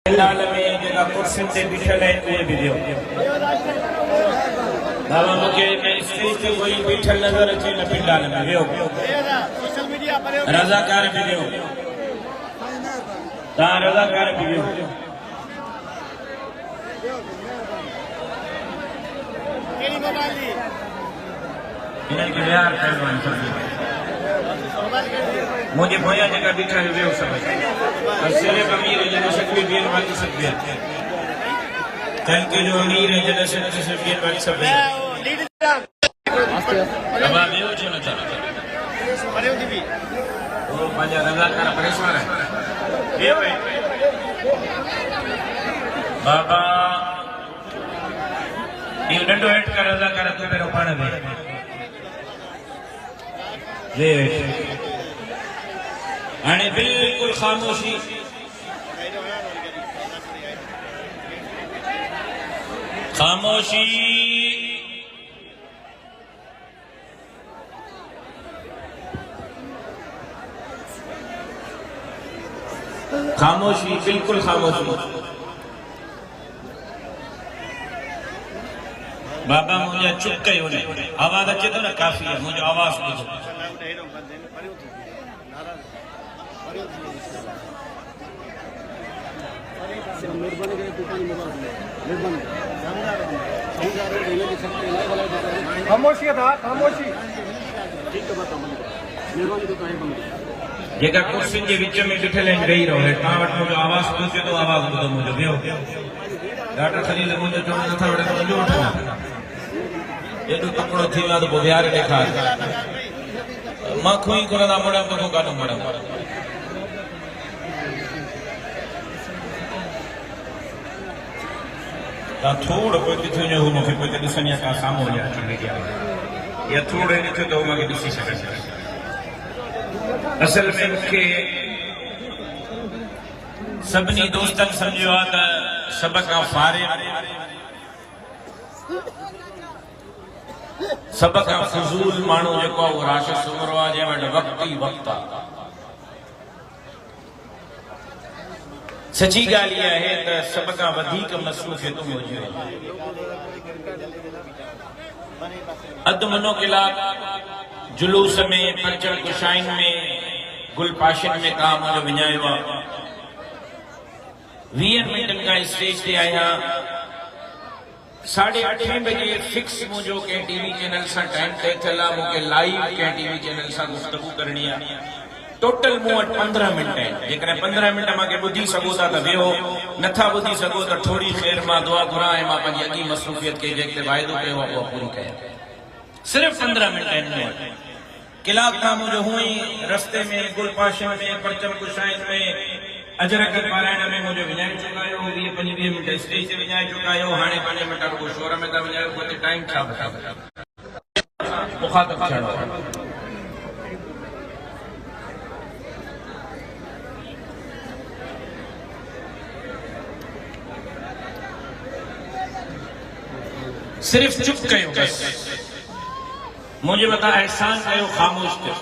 लाल में जेका कुर्सियुनि ते बीठल आहिनि उहे बि ॾियो। बाबा मूंखे स्टेज ते कोई बीठल नज़र अचे न पिंडाल में वियो। रज़ाकार बि ॾियो, तव्हां रज़ाकार बि ॾियो। इन्हनि खे विहार कयो मुझे भोया जगह बीठा है वे सब सिरे अमीर है जन सकबी बियन बाकी सब बियन तन के जो अमीर है जन सकबी बियन बाकी सब बियन अब मैं वो चलना चाहता अरे वो भी वो पंजा रज़ाकार परेशान है ये भाई बाबा ये डंडो हेट कर रज़ाकार तू मेरो पाण में ले अने बिल्कुल खामोशी खामोशी खामोशी बिल्कुल खामोशी। बाबा मुझे चुप कयो ने आवाज अचे तो ना काफी है मुझे आवाज ॿुधो। खामोशी था खामोशी जेका कुर्सियुनि जे विच में ॾिठल आहिनि वेही रहो तव्हां वटि मुंहिंजो आवाज़ पहुचे थो आवाज़ ॿुधो मुंहिंजो वियो। डॉक्टर खलील मुंहिंजो चवण नथा वठे मुंहिंजो वठो एॾो तकिड़ो थी वियो त पोइ विहारे ॾेखार मां खूं ई कोन था मुड़ां तोखां कान मुड़ां। तव्हां थोरो कोई ॾिठो हुजे हू मूंखे कोई ॾिसनि या तव्हां साम्हूं हुजे अची मीडिया में या थोरो ॾिठो त हू मूंखे ॾिसी सघे। असल में मूंखे सभिनी दोस्तनि सम्झो आहे त सभ खां फारिग सभ खां फज़ूल माण्हू जेको आहे उहो राशिद सुमरो आहे जंहिं वटि वक़्तु ई वक़्तु आहे। सची ॻाल्हि इहा आहे त सभ खां वधीक मसरूफ़ियतूं हुजे अधु मुनो कलाक जुलूस में परचम कुशाइन में गुलपाशन में तव्हां मुंहिंजो विञायो आहे। 20 मिंटनि खां स्टेज ते आहियां 8:30 बजे फिक्स मुझो के टीवी चैनल से टाइम तय थियल आहे मूंखे लाइव के टीवी चैनल से गुफ्तगू करनी है। टोटल मूं वटि 15 मिंट आहिनि जेकॾहिं 15 मिंट मूंखे ॿुधी सघो था त वेहो नथा ॿुधी सघो त थोरी ख़ैर मां दुआ घुरां ऐं मां पंहिंजी अॻी मसरूफ़ियत खे जेके वाइदो कयो आहे उहा पूरी कयां। सिर्फ़ 15 मिंट आहिनि मूं वटि। कलाक खां मुंहिंजो हूअं ई रस्ते में गुलपाशन में परचम कुशाइन में अजर के पारायण में मुझे विञाए चुका आहियो 20-25 मिंट स्टेज ते विञाए चुका आहियो हाणे 5 मिंट रुगो शोर में था विञायो पोइ टाइम छा बचा मुखातिब थियणो आहे। सिर्फ चुप कयो बस मुझे बता एहसान कयो खामोश थियो।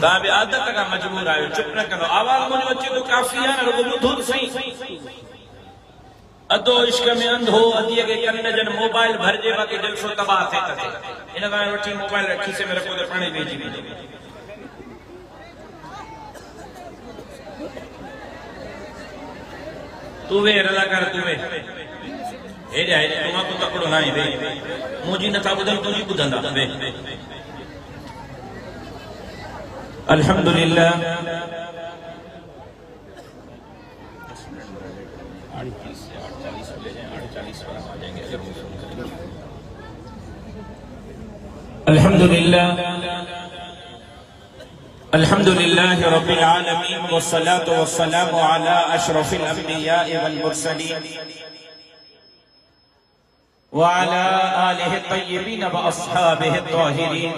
तव्हां बि आदत खां मजबूर आहियो चुप न कंदो आवाज़ मुंहिंजो अचे थो काफ़ी आहे न रुगो ॿुधो त सही। अधो इश्क में अंधो अधीअ खे कन जन मोबाइल भरिजे बाक़ी जलसो तबाह थिए त थिए इन खां वठी मोबाइल खीसे में रखो त पाणे वेझी वञे। तू वे रज़ाकार तू वे हेॾे हेॾे तूं को तकिड़ो न आहे वे मुंहिंजी नथा ॿुधनि तुंहिंजी ॿुधंदा वे। अल्हम्दुलिल्लाह अल्हम्दुलिल्लाह अल्हम्दुलिल्लाह रब्बिल आलमीन वस्सलातु वस्सलामु अला अशरफिल अंबिया वल मुरसलीन व अला आलिहि तय्यबीन व अस्हाबिहि ताहिरीन।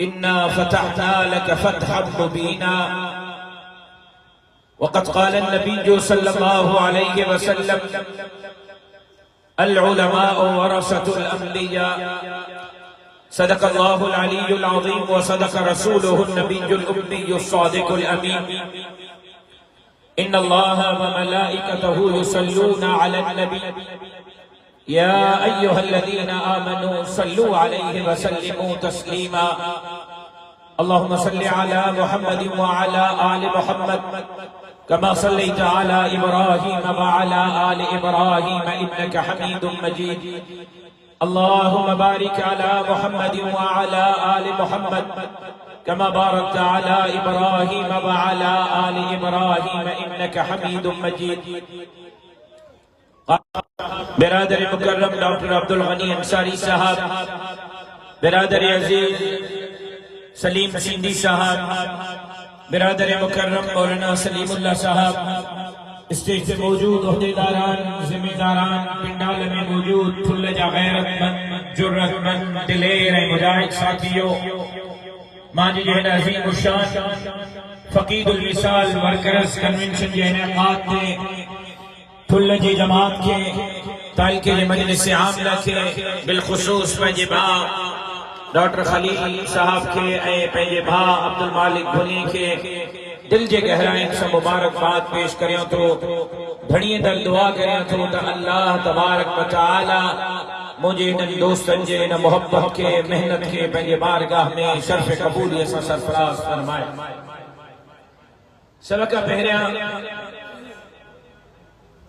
इन्ना फतहना लक फतहन मुबीना। वक़द क़ाल नबी सल्लल्लाहु अलैहि वसल्लम अल उलमाउ वरसतुल अंबिया। सदक़ल्लाहुल अलीयुल अज़ीम व सदक़ रसूलुहुन नबियुल उम्मियुस सादिकुल अमीन। इन्नल्लाह व मलाइकतहु युसल्लूना अलन नबी या अय्युहल्लज़ीना आमनू सल्लू अलैहि व सल्लिमू तस्लीमा। अल्लाहुम्मा सल्लि अला मुहम्मदिन व अला आलि मुहम्मद कमा सल्लैता अला इब्राहीम व अला आलि इब्राहीम इन्नका हमीदुम मजीद। अल्लाहुम्मा बारिक अला मुहम्मदिन व अला आलि मुहम्मद कमा बारकता अला इब्राहीम व अला आलि इब्राहीम इन्नका हमीदुम मजीद। बिरादर मुकर्रम डॉक्टर अब्दुल गनी अंसारी साहब, बिरादर अजीज सलीम सिंधी साहब, बिरादर मुकर्रम मौलाना सलीमुल्लाह साहब, स्टेज पे मौजूद ओहदेदारान, जिम्मेदारान, पिंडाल में मौजूद फुल्लजा गैरतमंद, जुर्रतमंद, दिलेर मुजाहिद साथियों, माजी जहन अजीम उशान फकीदुल मिसाल वर्कर्स कन्वेंशन के इनेकाद ने फुल्लजी जमात के ताल के मजलिस आमला के बिलखुसूस पंहिंजे भाउ डॉक्टर खलील साहब के ऐं पंहिंजे भाउ अब्दुल मालिक भुनी के दिल जे गहराइन सां मुबारकबाद पेश करियां थो। घणीअ दर दुआ करियां थो त अल्लाह तबारक व तआला मुंहिंजे इन्हनि दोस्तनि जे इन मोहब्बत के मेहनत के पंहिंजे बारगाह में शर्फ़ क़बूलियत सां सरफराज़ फरमाए। सब खां पहिरियां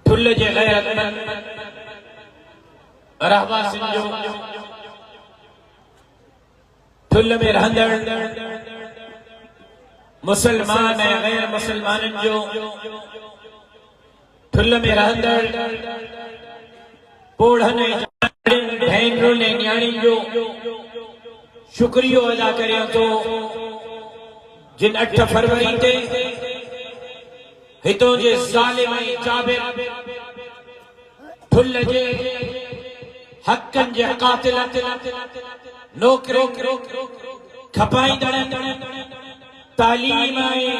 फुल जे गैरतमंद रहवासिन जो फुल में रहंदड़ मुसलमान ऐं गैर मुसलमाननि जो फुल में रहंदड़ पोढ़नि भेनरुनि ऐं न्याणियुनि जो शुक्रियो अदा करियां थो जिन 8 फरवरी ते हितों जे ज़ालिम ऐं जाबिर फुल जे हक़नि जे क़ातिल नौकरियूं खपाईंदड़नि तालीम ऐं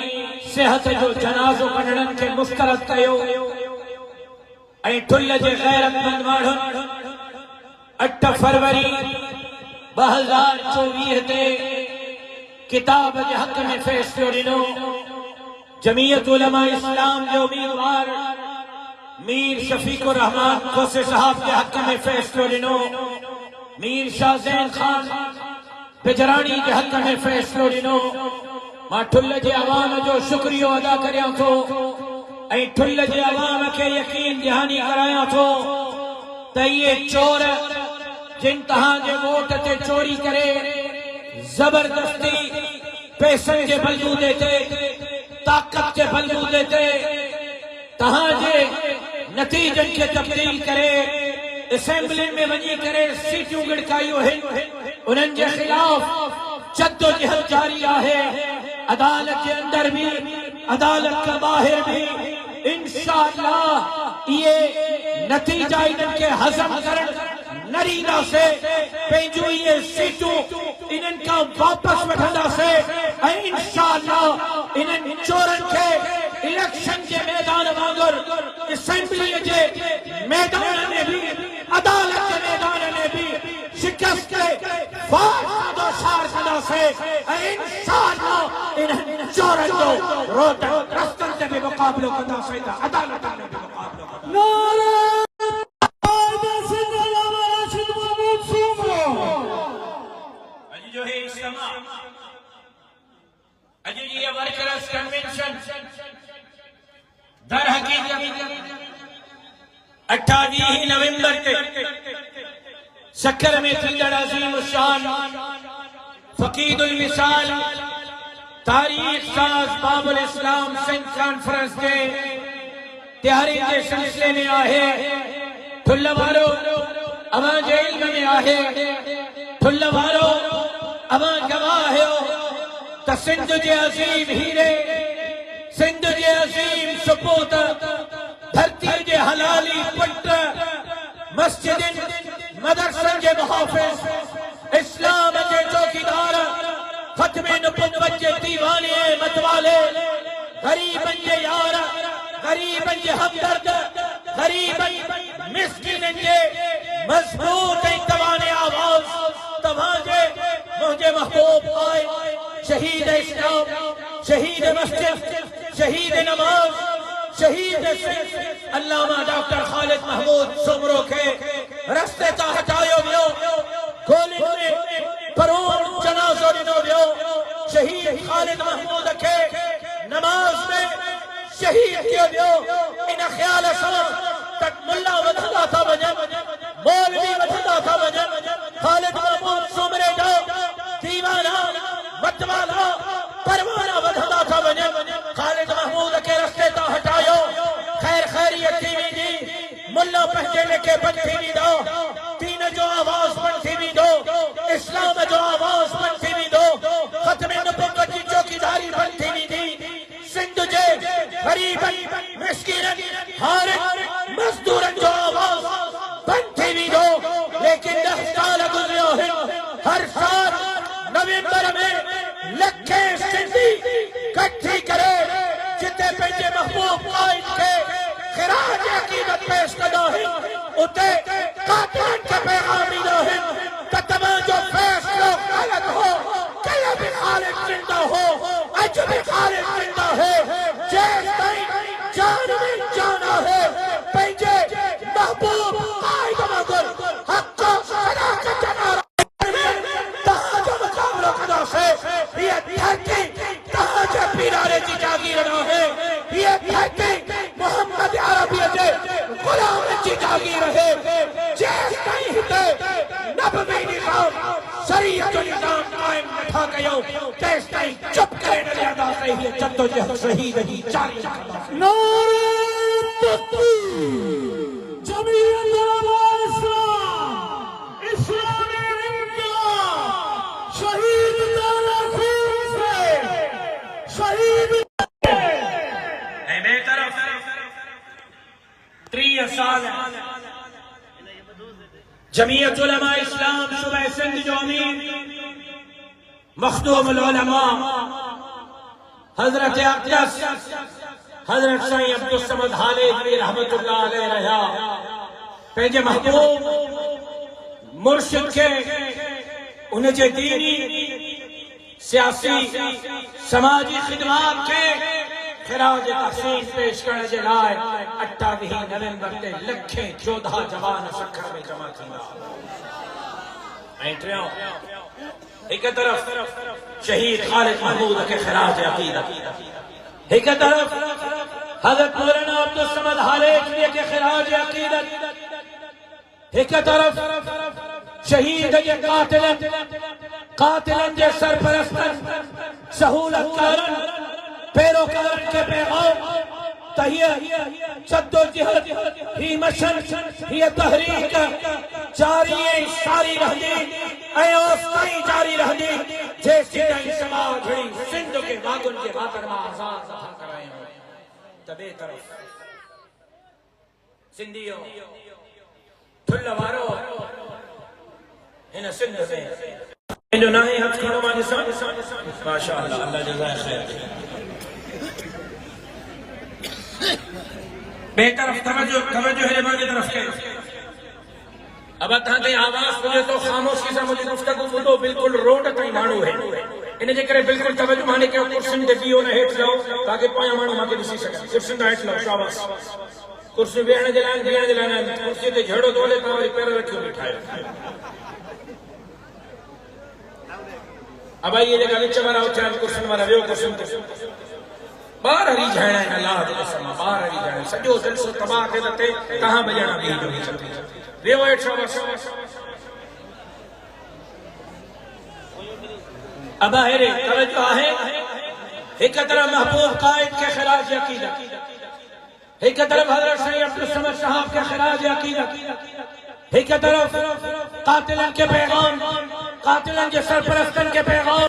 सिहत जो जनाज़ो कढणनि खे मुस्तरद कयो ऐं फुल जे गैरतमंद माण्हुनि 8 फरवरी 2024 ते किताब जे हक़ में फ़ैसिलो ॾिनो। जमीयत उलमा इस्लाम जो उम्मीदवार मीर शफीकुर रहमान खोसे साहब के हक़ में फ़ैसिलो ॾिनो। मीर शाह ज़ैन खान बिजरानी के हक़ में फ़ैसिलो ॾिनो। मां ठुल्ल जे अवाम जो शुक्रियो अदा करियां थो ऐं ठुल्ल जे अवाम खे यकीन ॾियानी करायां थो त इहे चोर जिन तव्हांजे वोट ते चोरी करे जबरदस्ती पैसनि जे बलबूते ते ताकत जे बलबूते ते तव्हांजे नतीजनि खे तब्दील करे असेंबली में वञी करे सीटियूं गिड़कायूं आहिनि, उन्हनि जे ख़िलाफ़ जद्दोजहद जारी आहे। अदालत के अंदर भी अदालत के बाहर भी इंशाअल्लाह ये नतीजा इन्हनि खे हज़म करण न ॾींदासे। पंहिंजूं ये सीटूं इन्हनि खां वापस वठंदासे ऐं इंशाअल्लाह इन्हनि चोरनि खे इलेक्शन के मैदान वांगुरु असेंबली जे मैदान में भी अदालत के मैदान में भी शिकस्त के फार कंदासे ऐं इंशाअल्लाह इन्हनि चोरनि जो रोडनि रस्तनि ते भी मुक़ाबिलो कंदासे त अदालत में भी मुक़ाबिलो कंदासे। जो है इज्तिमा अजी जी ये वर्कर्स कन्वेंशन दर हकीकत 28 नवंबर के शक्कर में थींदड़ अजीम शान फकीदुल मिसाल तारीख साज बाबुल इस्लाम सिंध कॉन्फ्रेंस के तैयारी के सिलसिले में आहे। ठुल्ल वारो अवां जे इल्म में आहे, ठुल्ल वारो अवां गवाह हो त सिंध जे अजीम हीरे, सिंध जे अजीम सपूत, धरती जे हलाली पुट, मस्जिदन मदरसन जे मुहाफिज, इस्लाम जे चौकीदार, खत्मे नबुव्वत जे दीवाने मतवाले गरीबन जे यार गरीबन जे हमदर्द गरीबन मिस्किनन जे मजबूत ऐं तवाने आवाज तव्हांजे मुंहिंजे महबूब आए शहीद इस्लाम शहीद मस्जिद शहीद नमाज शहीद अल्लामा डॉक्टर खालिद महमूद सुमरो के रस्ते ता हटायो वियो गोलिन में करोड़ जनाज़ो ॾिनो वियो शहीद खालिद महमूद के नमाज में शहीद कियो वियो इन ख्याल सां त मुल्ला वधंदा था वञनि मौलवी वधंदा था वञनि खालिद महमूद सुमरे जो दीवाना मतवाला परवाना वधंदा था वञनि खालिद महमूद के रस्ते ता हटायो खैर खैरियत थी वेंदी मुल्ला पंहिंजे लेखे बंदि थी वेंदो दीन जो आवाज़ बंदि थी वेंदो इस्लाम जो आवाज़ बंदि थी वेंदो ख़त्मे नबुव्वत जी चौकीदारी बंदि थी वेंदी सिंध जे गरीबन मिस्किनन हारिन मजदूरन जो आवाज़ बंदि थी वेंदो लेकिन 10 साल गुज़रियो आहिनि हर साल नवंबर में लखे सिंधी इकट्ठी करे जिते पंहिंजे महबूब कायद के खिराज अकीदत पेश कंदा आहिनि उते कातिलन खे पैगाम ॾींदा आहिनि त तव्हांजो फ़ैसिलो ग़लति हो कल्ह बि ख़ालिद ज़िंदा हो अॼु बि ख़ालिद ज़िंदा है जेसिताईं जान में जान आहे पंहिंजे महबूब कायद वांगुरु हक़ सदाकत जा नारा तव्हांजो मुक़ाबिलो कंदासीं हीअ धरती तव्हांजे पीरारे जी जागीर न आहे हीअ धरती मोहम्मद अरबीअ जे ग़ुलामनि जी जागीर आहे जेसिताईं हिते नबवी निज़ाम शरीयत जो निज़ाम क़ाइम नथा कयूं तेसिताईं चुप करे न रहंदासीं हीअ जद्दोजहद शहीद जी जारी रखंदासीं नारे तकबीर जमीयत इस्लाम इस्लामी इनकलाब शहीद तेरे खून से शहीद बेतरफ 30 साल जमीयत उलमा इस्लाम सूबा सिंध जो अमीर मखदूम उलमा हजरत अक़दस हजरत साईं अब्दुल समद हालिद रहमतुल्लाह अलैहि रहा पंहिंजे महबूब मुर्शिद के उन जे दीनी सियासी समाजी खिदमात के खिराज तहसीन पेश करने जे लाइ 28 नवंबर ते लखे जोधा जवान सखर में जमा थींदा ऐं टियों एक तरफ शहीद खालिद महमूद के खिराज अकीदत एक तरफ हजरत मौलाना अब्दुल समद हालिद के खिराज अकीदत एक तरफ शहीद के कातिलन जे सरपरस्तन सहूलतकारन पैरोकार के पैगाम तहिया जद्दोजहद ही मशन ही तहरीक जारी सारी रहंदी ऐं ओसिताईं जारी रहंदी जेसिताईं समाज घड़ी सिंध के वागुन जे वातन मां आज़ाद नथा करायूं त ॿिए तरफ़ सिंधियो थुल्ह वारो हिन सिंध में जो नाहे हथ खणो मां ॾिसां माशाअल्लाह अल्लाह जज़ाए ख़ैर बेतरफ तवज्जो है मांगे तरफ के अब तहां के आवाज सुने तो खामोशी से मुझे गुफ्तगू ॿुधो बिल्कुल रोड ताईं माण्हू है इन जे करे बिल्कुल तवज्जो माने के कुर्सियुनि ते बीहो न हेठि लहो ताकि पोयां माण्हू मांखे ॾिसी सघनि कुर्सियुनि तां हेठि लहो शाबाश कुर्सी वेहण जे लाइ कुर्सी ते झेड़ो तो हले तव्हां वरी पैर रखियो बीठा अब ये जेका विच वारा उथिया कुर्सियुनि वारा वियो कुर्सियुनि ते बार हरी जाना है अल्लाह के कसम बार हरी जाना सजो दिल सो तबाह के ते कहां बजाना भी जो रेव एट शाबाश अब है तवज्जो है एक तरफ महबूब कायद के खिलाफ अकीदत एक तरफ हजरत सैयद अब्दुल समद साहब के खिलाफ अकीदत एक तरफ कातिलन के पैगाम कातिलन के सरपरस्तन के पैगाम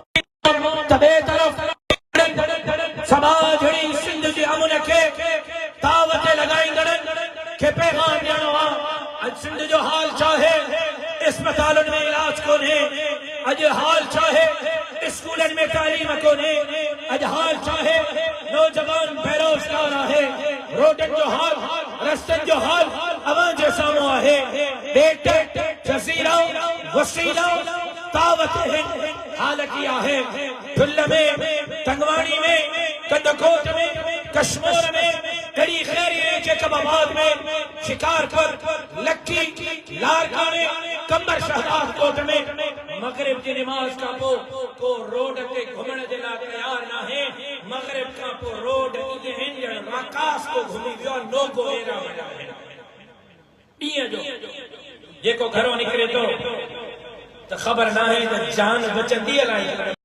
तबे तरफ समाज घड़ी सिंध जे अमन के दावत लगाईंदड़न के पैगाम ॾियणो आहे। अॼु सिंध जो हाल छा है अस्पतालुनि में इलाज कोन्हे अॼु हाल छा है स्कूलनि में में कोने अज हाल चाहे नौजवान बेरोजगार आहे रोडन जो हाल रस्तन जो हाल अवां जे सामो आहे बेट जजीरा वसीला तावत हाल की आहे ढुल्ल में तंगवाणी में कंदकोट में कश्मीर में कड़ी खैरी में जैकबाबाद में शिकारपुर लक्की लारकाने कंबर शहदाद कोट में मगरिब की नमाज का को रोड ते घुमण जे लाइ तैयार ना है मगरिब का रोड ये हिंजण राकास को घुमी वियो नो को एरा वया है ॾींहं जो जेको घरों निकिरे तो खबर ना है त जान बचंदी अलाई